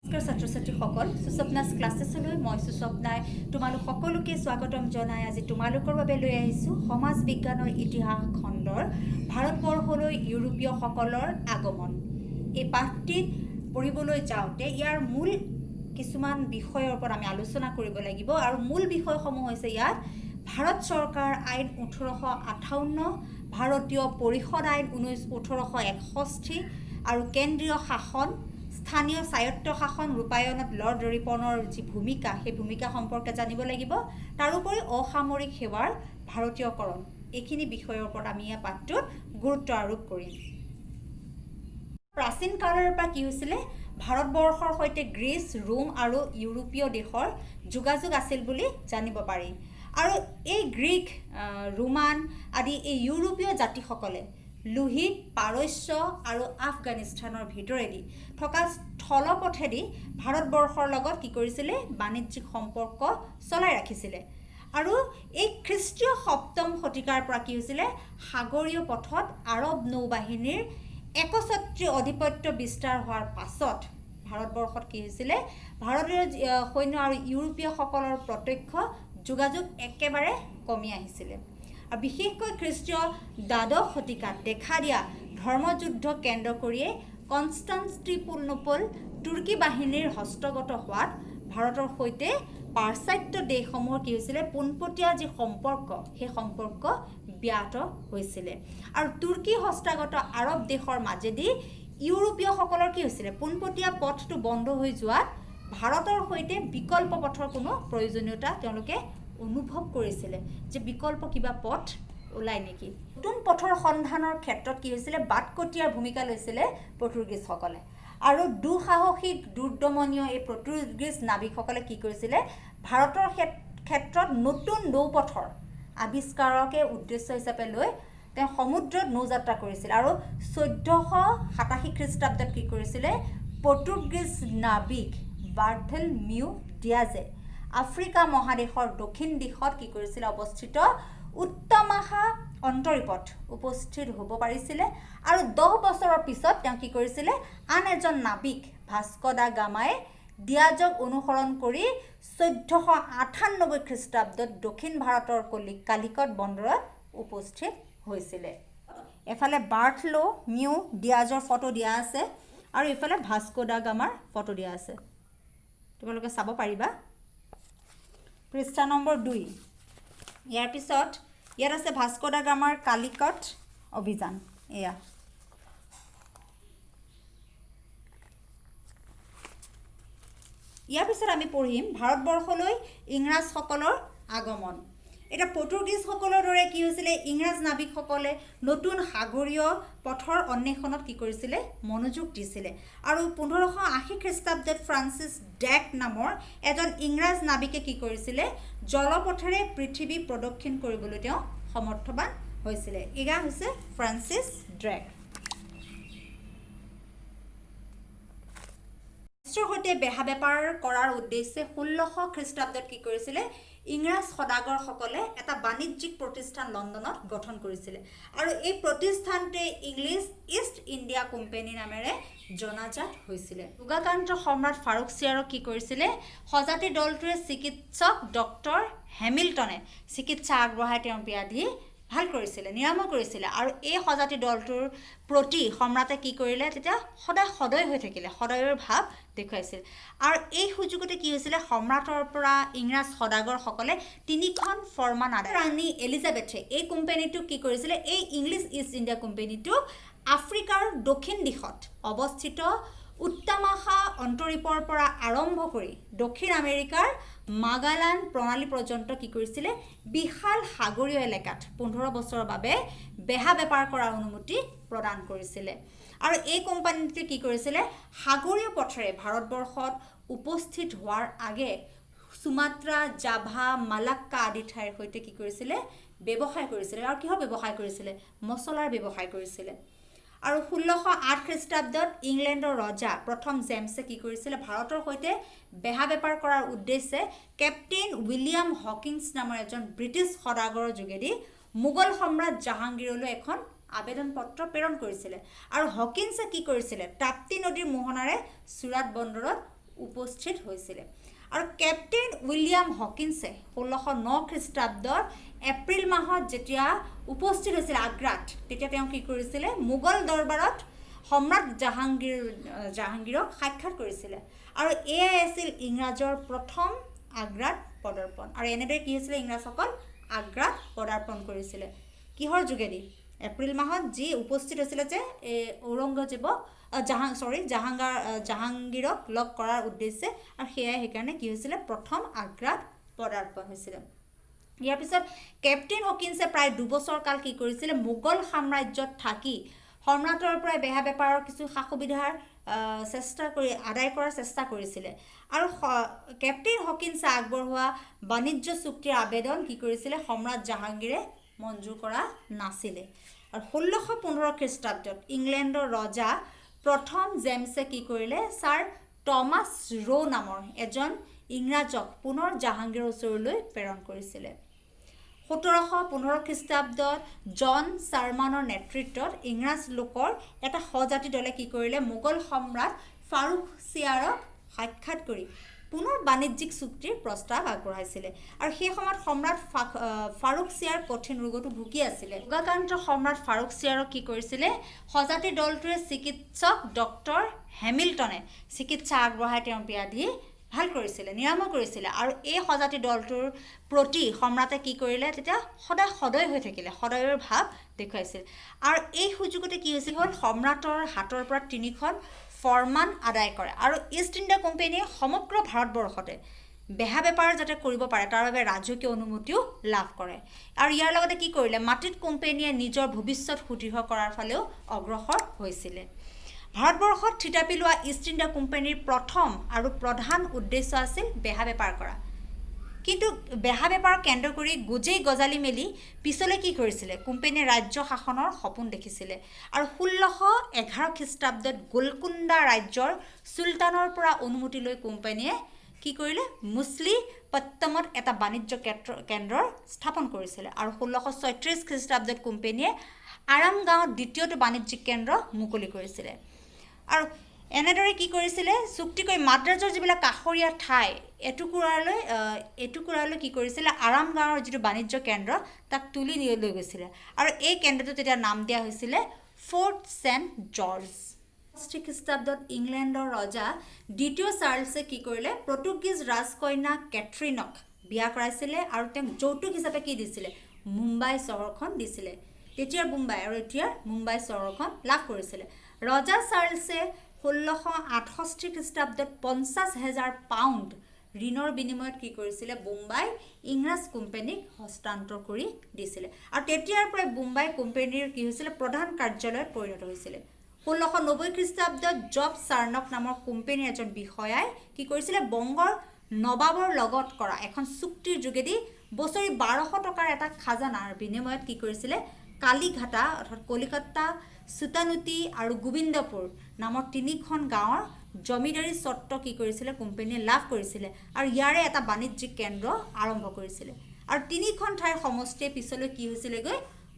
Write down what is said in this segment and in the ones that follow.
নমস্কাৰ ছাত্ৰ-ছাত্ৰীসকল, সুস্বপ্নাছ ক্লাছেছলৈ মই সুস্বপ্নাই তোমালোক সকলোকে স্বাগতম জনাই আজি তোমালোকৰ বাবে লৈ আহিছোঁ সমাজ বিজ্ঞানৰ ইতিহাস খণ্ডৰ ভাৰতবৰ্ষলৈ ইউৰোপীয়সকলৰ আগমন। এই পাঠটিত পঢ়িবলৈ যাওঁতে ইয়াৰ মূল কিছুমান বিষয়ৰ ওপৰত আমি আলোচনা কৰিব লাগিব আৰু মূল বিষয়সমূহ হৈছে ইয়াত ভাৰত চৰকাৰ আইন 1858, ভাৰতীয় পৰিষদ আইন 1861 আৰু কেন্দ্ৰীয় শাসন স্থানীয় স্বায়ত্ত শাসন ৰূপায়ণত লৰ্ড ৰিপনৰ যি ভূমিকা সেই ভূমিকা সম্পৰ্কে জানিব লাগিব। তাৰোপৰি অসামৰিক সেৱাৰ ভাৰতীয়কৰণ এইখিনি বিষয়ৰ ওপৰত আমি এই পাঠটোত গুৰুত্ব আৰোপ কৰিম। প্ৰাচীন কালৰ পৰা কি হৈছিলে ভাৰতবৰ্ষৰ সৈতে গ্ৰীচ, ৰোম আৰু ইউৰোপীয় দেশৰ যোগাযোগ আছিল বুলি জানিব পাৰি। আৰু এই গ্ৰীক, ৰোমান আদি এই ইউৰোপীয় জাতিসকলে লোহিত, পাৰস্য আৰু আফগানিস্তানৰ ভিতৰেদি থকা স্থলপথেদি ভাৰতবৰ্ষৰ লগত কি কৰিছিলে বাণিজ্যিক সম্পৰ্ক চলাই ৰাখিছিলে। আৰু এই খ্ৰীষ্টীয় 7ম শতিকাৰ পৰা কি হৈছিলে সাগৰীয় পথত আৰব নৌবাহিনীৰ একছত্ৰী আধিপত্য বিস্তাৰ হোৱাৰ পাছত ভাৰতবৰ্ষত কি হৈছিলে ভাৰতীয় সৈন্য আৰু ইউৰোপীয়সকলৰ প্ৰত্যক্ষ যোগাযোগ একেবাৰে কমি আহিছিলে। আৰু বিশেষকৈ খ্ৰীষ্টীয় দ্বাদশ শতিকাত দেখা দিয়া ধৰ্মযুদ্ধ কেন্দ্ৰ কৰিয়ে কনষ্টাণ্টিনোপল তুৰ্কী বাহিনীৰ হস্তগত হোৱাত ভাৰতৰ সৈতে পাশ্চাত্য দেশসমূহৰ কি হৈছিলে পোনপটীয়া যি সম্পৰ্ক সেই সম্পৰ্ক ব্যাহত হৈছিলে। আৰু তুৰ্কী হস্তগত আৰব দেশৰ মাজেদি ইউৰোপীয়সকলৰ কি হৈছিলে পোনপটীয়া পথটো বন্ধ হৈ যোৱাত ভাৰতৰ সৈতে বিকল্প পথৰ কোনো প্ৰয়োজনীয়তা তেওঁলোকে অনুভৱ কৰিছিলে যে বিকল্প কিবা পথ ওলাই নেকি। নতুন পথৰ সন্ধানৰ ক্ষেত্ৰত কি হৈছিলে বাটকটীয়াৰ ভূমিকা লৈছিলে পৰ্তুগীজসকলে। আৰু দুঃসাহসিক দুৰ্দমনীয় এই পৰ্তুগীজ নাবিকসকলে কি কৰিছিলে ভাৰতৰ ক্ষেত্ৰত নতুন নৌপথৰ আৱিষ্কাৰকে উদ্দেশ্য হিচাপে লৈ তেওঁ সমুদ্ৰত নৌযাত্ৰা কৰিছিল। আৰু 1487 খ্ৰীষ্টাব্দত কি কৰিছিলে পৰ্তুগীজ নাবিক বাৰ্থেলমিউ ডিয়াজে আফ্ৰিকা মহাদেশৰ দক্ষিণ দিশত কি কৰিছিলে অৱস্থিত উত্তমাহা অন্তৰীপত উপস্থিত হ'ব পাৰিছিলে। আৰু 10 বছৰৰ পিছত তেওঁ কি কৰিছিলে আন এজন নাবিক ভাস্কো দা গামাই ডিয়াজক অনুসৰণ কৰি 1498 খ্ৰীষ্টাব্দত দক্ষিণ ভাৰতৰ কালিকট বন্দৰত উপস্থিত হৈছিলে। এফালে বাৰ্থলমিউ ডিয়াজৰ ফটো দিয়া আছে আৰু ইফালে ভাস্কো দা গামাৰ ফটো দিয়া আছে, তোমালোকে চাব পাৰিবা। পৃষ্ঠা নম্বৰ 2। ইয়াৰ পিছত ইয়াত আছে ভাস্কো দা গামাৰ কালিকট অভিযান। এয়া ইয়াৰ পিছত আমি পঢ়িম ভাৰতবৰ্ষলৈ ইংৰাজসকলৰ আগমন। এতিয়া পৰ্তুগীজসকলৰ দৰে কি হৈছিলে ইংৰাজ নাবিকসকলে নতুন সাগৰীয় পথৰ অন্বেষণত কি কৰিছিলে মনোযোগ দিছিলে। আৰু 1580 খ্ৰীষ্টাব্দত ফ্ৰান্সিছ ড্ৰেক নামৰ এজন ইংৰাজ নাবিকে কি কৰিছিলে জলপথেৰে পৃথিৱী প্ৰদক্ষিণ কৰিবলৈ তেওঁ সমৰ্থবান হৈছিলে। এয়া হৈছে ফ্ৰান্সিছ ড্ৰেক। সৈতে বেহা বেপাৰ কৰাৰ উদ্দেশ্যে 1600 খ্ৰীষ্টাব্দত কি কৰিছিলে ইংৰাজ সদাগৰসকলে এটা বাণিজ্যিক প্ৰতিষ্ঠান লণ্ডনত গঠন কৰিছিলে। আৰু এই প্ৰতিষ্ঠানটোৱে ইংলিছ ইষ্ট ইণ্ডিয়া কোম্পানী নামেৰে জনাজাত হৈছিলে। যোগাকান্ত সম্ৰাট ফাৰুকছিয়াৰক কি কৰিছিলে সজাতি দলটোৱে চিকিৎসক ডক্টৰ হেমিল্টনে চিকিৎসা আগবঢ়াই তেওঁৰ ব্যাধি ভাল কৰিছিলে, নিৰাময় কৰিছিলে। আৰু এই সজাতি দলটোৰ প্ৰতি সম্ৰাটে কি কৰিলে তেতিয়া সদয় হৈ থাকিলে, সদয়ৰ ভাৱ দেখুৱাইছিল। আৰু এই সুযোগতে কি হৈছিলে সম্ৰাটৰ পৰা ইংৰাজ সদাগৰসকলে 3খন ফৰমান আদায়। ৰাণী এলিজাবেথে এই কোম্পানীটোক কি কৰিছিলে এই ইংলিছ ইষ্ট ইণ্ডিয়া কোম্পানীটোক আফ্ৰিকাৰ দক্ষিণ দিশত অৱস্থিত উত্তমাহা অন্তৰীপৰ পৰা আৰম্ভ কৰি দক্ষিণ আমেৰিকাৰ মাগালান প্ৰণালী পৰ্যন্ত কি কৰিছিলে বিশাল সাগৰীয় এলেকাত 15 বছৰৰ বাবে বেহা বেপাৰ কৰাৰ অনুমতি প্ৰদান কৰিছিলে। আৰু এই কোম্পানীটোৱে কি কৰিছিলে সাগৰীয় পথেৰে ভাৰতবৰ্ষত উপস্থিত হোৱাৰ আগে সুমাত্ৰা, জাভা, মালাক্কা আদি ঠাইৰ সৈতে কি কৰিছিলে ব্যৱসায় কৰিছিলে। আৰু কিহৰ ব্যৱসায় কৰিছিলে মছলাৰ ব্যৱসায় কৰিছিলে। আৰু 1608 খ্ৰীষ্টাব্দত ইংলেণ্ডৰ ৰজা প্ৰথম জেমছে কি কৰিছিলে ভাৰতৰ সৈতে বেহা বেপাৰ কৰাৰ উদ্দেশ্যে কেপ্টেইন উইলিয়াম হকিন্স নামৰ এজন ব্ৰিটিছ সদাগৰৰ যোগেদি মোগল সম্ৰাট জাহাংগীৰলৈ এখন আবেদন পত্ৰ প্ৰেৰণ কৰিছিলে। আৰু হকিন্সে কি কৰিছিলে তাপ্তি নদীৰ মোহনাৰে চুৰাট বন্দৰত উপস্থিত হৈছিলে আৰু কেপ্টেইন উইলিয়াম হকিন্সে 1609 খ্ৰীষ্টাব্দৰ এপ্ৰিল মাহত যেতিয়া উপস্থিত হৈছিল আগ্ৰাত তেতিয়া তেওঁ কি কৰিছিলে মোগল দৰবাৰত সম্ৰাট জাহাংগীৰক সাক্ষাৎ কৰিছিলে আৰু এয়াই আছিল ইংৰাজৰ প্ৰথম আগ্ৰাত পদাৰ্পণ আৰু এনেদৰে কি হৈছিলে ইংৰাজসকল আগ্ৰাত পদাৰ্পণ কৰিছিলে কিহৰ যোগেদি এপ্ৰিল মাহত যি উপস্থিত হৈছিলে যে ঔৰংগজেবক জাহাংগীৰক লগ কৰাৰ উদ্দেশ্যে আৰু সেইকাৰণে কি হৈছিলে প্ৰথম আগ্ৰাত পদাৰ্পণ হৈছিলে ইয়াৰ পিছত কেপ্টেইন হকিন্সে প্ৰায় 2 বছৰ কাল কি কৰিছিলে মোগল সাম্ৰাজ্যত থাকি সম্ৰাটৰ পৰা বেহা বেপাৰৰ কিছু সা সুবিধাৰ আদায় কৰাৰ চেষ্টা কৰিছিলে আৰু কেপ্টেইন হকিন্সে আগবঢ়োৱা বাণিজ্য চুক্তিৰ আবেদন কি কৰিছিলে সম্ৰাট জাহাংগীৰে মঞ্জুৰ কৰা নাছিলে আৰু 1615 খ্ৰীষ্টাব্দত ইংলেণ্ডৰ ৰজা প্ৰথম জেমছে কি কৰিলে ছাৰ টমাছ ৰো নামৰ এজন ইংৰাজক পুনৰ জাহাংগীৰৰ ওচৰলৈ প্ৰেৰণ কৰিছিলে 1715 খ্ৰীষ্টাব্দত জন চাৰ্মানৰ নেতৃত্বত ইংৰাজ লোকৰ এটা সজাতি দলে কি কৰিলে মোগল সম্ৰাট ফাৰুক ছিয়াৰক সাক্ষাৎ কৰি পুনৰ বাণিজ্যিক চুক্তিৰ প্ৰস্তাৱ আগবঢ়াইছিলে আৰু সেই সময়ত সম্ৰাট ফাৰুক ছিয়াৰ কঠিন ৰোগতো ভুগি আছিলে ৰোগাক্ৰান্ত সম্ৰাট ফাৰুক ছিয়াৰক কি কৰিছিলে সজাতি দলটোৱে চিকিৎসক ডক্টৰ হেমিল্টনে চিকিৎসা আগবঢ়াই তেওঁৰ ব্যাধি ভাল কৰিছিলে নিৰাময় কৰিছিলে আৰু এই সজাতি দলটোৰ প্ৰতি সম্ৰাটে কি কৰিলে তেতিয়া সদয় হৈ থাকিলে সদয়ৰ ভাৱ দেখুৱাইছিল আৰু এই সুযোগতে কি হৈছিল হ'ল সম্ৰাটৰ হাতৰ পৰা 3খন ফৰমান আদায় কৰে আৰু ইষ্ট ইণ্ডিয়া কোম্পানীয়ে সমগ্ৰ ভাৰতবৰ্ষতে বেহা বেপাৰ যাতে কৰিব পাৰে তাৰ বাবে ৰাজকীয় অনুমতিও লাভ কৰে আৰু ইয়াৰ লগতে কি কৰিলে মাটিত কোম্পানীয়ে নিজৰ ভৱিষ্যত সুদৃঢ় কৰাৰ ফালেও অগ্ৰসৰ হৈছিলে ভাৰতবৰ্ষত থিতাপি লোৱা ইষ্ট ইণ্ডিয়া কোম্পানীৰ প্ৰথম আৰু প্ৰধান উদ্দেশ্য আছিল বেহা বেপাৰ কৰা কিন্তু বেহা বেপাৰ কেন্দ্ৰ কৰি গুজেই গজালি মেলি পিছলৈ কি কৰিছিলে কোম্পানীয়ে ৰাজ্য শাসনৰ সপোন দেখিছিলে আৰু 1611 খ্ৰীষ্টাব্দত গোলকুণ্ডা ৰাজ্যৰ চুলতানৰ পৰা অনুমতি লৈ কোম্পানীয়ে কি কৰিলে মুছলিপট্টমত এটা বাণিজ্য কেন্দ্ৰ স্থাপন কৰিছিলে আৰু 1636 খ্ৰীষ্টাব্দত কোম্পানীয়ে আৰাম গাঁৱত দ্বিতীয়টো বাণিজ্যিক কেন্দ্ৰ মুকলি কৰিছিলে আৰু এনেদৰে কি কৰিছিলে চুক্তি কৰি মাদ্ৰাজৰ যিবিলাক কাষৰীয়া ঠাই এটুকুৰালৈ কি কৰিছিলে আৰাম গাঁৱৰ যিটো বাণিজ্য কেন্দ্ৰ তাক তুলি লৈ গৈছিলে আৰু এই কেন্দ্ৰটো তেতিয়া নাম দিয়া হৈছিলে ফৰ্ট চেণ্ট জৰ্জ 16 খ্ৰীষ্টাব্দত ইংলেণ্ডৰ ৰজা দ্বিতীয় চাৰ্লছে কি কৰিলে পৰ্তুগীজ ৰাজকন্যা কেথৰিনক বিয়া কৰাইছিলে আৰু তেওঁক যৌতুক হিচাপে কি দিছিলে মুম্বাই চহৰখন দিছিলে তেতিয়াৰ মুম্বাই আৰু এতিয়াৰ মুম্বাই চহৰখন লাভ কৰিছিলে ৰজা চাৰ্লছে 1668 খ্ৰীষ্টাব্দত 50,000 পাউণ্ড ঋণৰ বিনিময়ত কি কৰিছিলে মুম্বাই ইংৰাজ কোম্পানীক হস্তান্তৰ কৰি দিছিলে আৰু তেতিয়াৰ পৰা মুম্বাই কোম্পানীৰ কি হৈছিলে প্ৰধান কাৰ্যালয়ত পৰিণত হৈছিলে 1690 খ্ৰীষ্টাব্দত জব চাৰ্নক নামৰ কোম্পানীৰ এজন বিষয়াই কি কৰিছিলে বংগৰ নবাবৰ লগত কৰা এখন চুক্তিৰ যোগেদি বছৰি 1200 টকাৰ এটা খাজানাৰ বিনিময়ত কি কৰিছিলে কালীঘাটা অৰ্থাৎ কলিকতা সুতানুতি আৰু গোবিন্দপুৰ নামৰ 3খন গাঁৱৰ জমিদাৰী স্বত্ব কি কৰিছিলে কোম্পানীয়ে লাভ কৰিছিলে আৰু ইয়াৰে এটা বাণিজ্যিক কেন্দ্ৰ আৰম্ভ কৰিছিলে আৰু 3খন ঠাইৰ সমষ্টিয়ে পিছলৈ কি হৈছিলেগৈ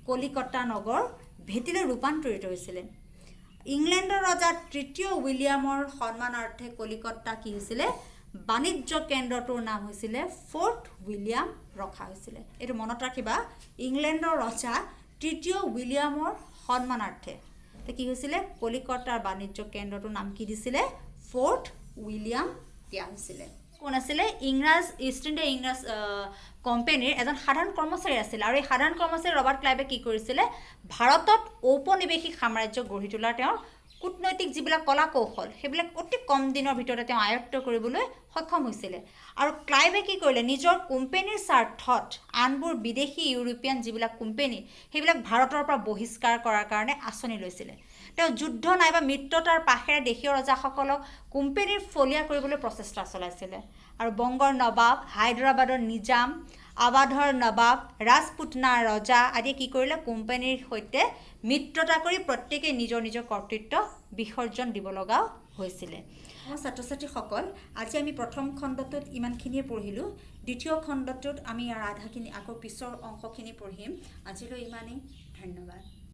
কলিকতা নগৰ ভেটিলৈ ৰূপান্তৰিত হৈছিলে ইংলেণ্ডৰ ৰজা তৃতীয় উইলিয়ামৰ সন্মানাৰ্থে কলিকতা কি হৈছিলে বাণিজ্য কেন্দ্ৰটোৰ নাম হৈছিলে ফৰ্ট উইলিয়াম ৰখা হৈছিলে এইটো মনত ৰাখিবা ইংলেণ্ডৰ ৰজা তৃতীয় উইলিয়ামৰ সন্মানাৰ্থে কি হৈছিলে কলিকতাৰ বাণিজ্য কেন্দ্ৰটোৰ নাম কি দিছিলে ফৰ্ট উইলিয়াম দিয়া হৈছিলে কোন আছিলে ইষ্ট ইণ্ডিয়া ইংৰাজ কোম্পানীৰ এজন সাধাৰণ কৰ্মচাৰী আছিল আৰু এই সাধাৰণ কৰ্মচাৰী ৰবাৰ্ট ক্লাইভে কি কৰিছিলে ভাৰতত ঔপনিৱেশিক সাম্ৰাজ্য গঢ়ি তোলাৰ তেওঁৰ কূটনৈতিক যিবিলাক কলা কৌশল সেইবিলাক অতি কম দিনৰ ভিতৰতে তেওঁ আয়ত্ত কৰিবলৈ সক্ষম হৈছিলে আৰু ক্লাইভে কি কৰিলে নিজৰ কোম্পানীৰ স্বাৰ্থত আনবোৰ বিদেশী ইউৰোপিয়ান যিবিলাক কোম্পানী সেইবিলাক ভাৰতৰ পৰা বহিষ্কাৰ কৰাৰ কাৰণে আঁচনি লৈছিলে তেওঁ যুদ্ধ নাইবা মিত্ৰতাৰ পাশেৰে দেশীয় ৰজাসকলক কোম্পানীৰ ফলীয়া কৰিবলৈ প্ৰচেষ্টা চলাইছিলে আৰু বংগৰ নবাব হায়দৰাবাদৰ নিজাম আৱাধৰ নবাব ৰাজপুতনাৰ ৰজা আদি কি কৰিলে কোম্পানীৰ সৈতে মিত্ৰতা কৰি প্ৰত্যেকেই নিজৰ নিজৰ কৰ্তৃত্ব বিসৰ্জন দিব লগা হৈছিলে ছাত্ৰ ছাত্ৰীসকল আজি আমি প্ৰথম খণ্ডটোত ইমানখিনিয়ে পঢ়িলোঁ দ্বিতীয় খণ্ডটোত আমি ইয়াৰ আধাখিনি আকৌ পিছৰ অংশখিনি পঢ়িম আজিলৈ ইমানেই ধন্যবাদ